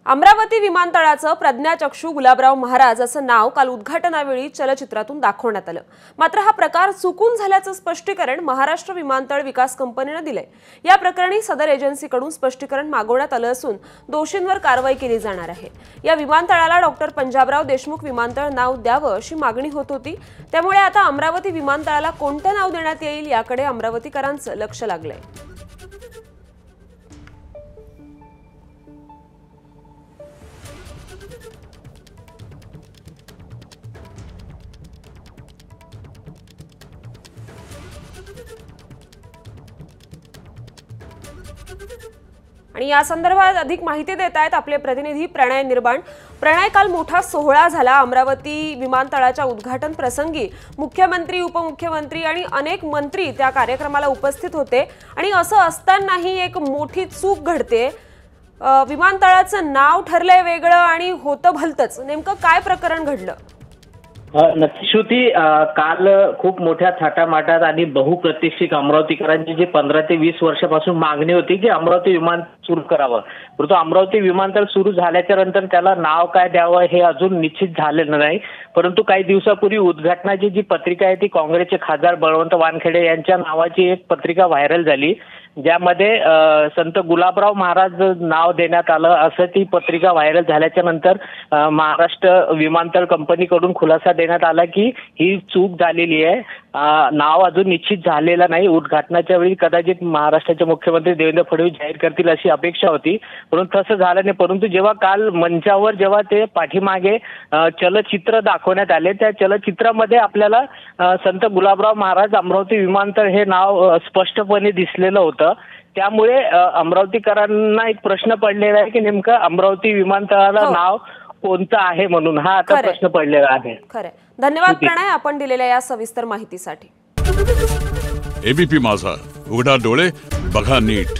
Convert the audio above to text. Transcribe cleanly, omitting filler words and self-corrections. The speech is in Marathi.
अमरावती विमानतळाचं प्रज्ञाचक्षू गुलाबराव महाराज असं नाव काल उद्घाटनावेळी चलचित्रातून दाखवण्यात आलं। मात्र हा प्रकार चुकून झाल्याचं स्पष्टीकरण महाराष्ट्र विमानतळ विकास कंपनीने दिलंय। या प्रकरणी सदर एजन्सीकडून स्पष्टीकरण मागवण्यात आलं असून दोषींवर कारवाई केली जाणार आहे। या विमानतळाला डॉक्टर पंजाबराव देशमुख विमानतळ नाव द्यावं अशी मागणी होत होती। त्यामुळे आता अमरावती विमानतळाला कोणतं नाव देण्यात येईल याकडे अमरावतीकरांचं लक्ष लागलंय। आणि या संदर्भात अधिक माहिती देत आहेत आपले प्रतिनिधी प्रणय निर्बाण। प्रणय, काल मोठा सोहळा झाला अमरावती विमानतळाच्या उद्घाटन प्रसंगी। मुख्यमंत्री, उपमुख्यमंत्री आणि अनेक मंत्री त्या कार्यक्रमाला उपस्थित होते आणि असं असतानाही एक मोठी चूक घडते। विमानतळाचं नाव ठरलंय वेगळं आणि होतं भलतंच। नेमकं काय प्रकरण घडलं? नक्की श्रुती, काल खूप मोठ्या थाटामाटात आणि बहुप्रतीक्षित अमरावतीकरांची जी 15 ते 20 वर्षापासून मागणी होती की अमरावती विमानतळ सुरू करावं, परंतु अमरावती विमानतळ सुरू झाल्याच्या नंतर त्याला नाव काय द्यावं हे अजून निश्चित झालेलं नाही। परंतु काही दिवसापूर्वी उद्घाटनाची जी पत्रिका आहे ती काँग्रेसचे खासदार बळवंत वानखेडे यांच्या नावाची एक पत्रिका व्हायरल झाली, ज्यामध्ये संत गुलाबराव महाराज नाव देण्यात आलं असं ती पत्रिका व्हायरल झाल्याच्या नंतर महाराष्ट्र विमानतळ कंपनीकडून खुलासा देण्यात आला की ही चूक झालेली आहे, नाव अजून निश्चित झालेलं नाही। उद्घाटनाच्या वेळी कदाचित महाराष्ट्राचे मुख्यमंत्री देवेंद्र फडणवीस जाहीर करतील अशी अपेक्षा होती, परंतु तसं झालं नाही। परंतु जेव्हा काल मंचावर जेव्हा ते पाठीमागे चलचित्र दाखवण्यात आले, त्या चलचित्रामध्ये आपल्याला संत गुलाबराव महाराज अमरावती विमानतळ हे नाव स्पष्टपणे दिसलेलं होतं। त्यामुळे अमरावतीकरांना एक प्रश्न पडलेला आहे की नेमकं अमरावती विमानतळाला नाव कोणतं आहे म्हणून हा आता प्रश्न पडलेला आहे। खरं, धन्यवाद प्रणय आपण दिलेल्या या सविस्तर माहितीसाठी। एबीपी माझा, उघडा डोळे बघा नीट।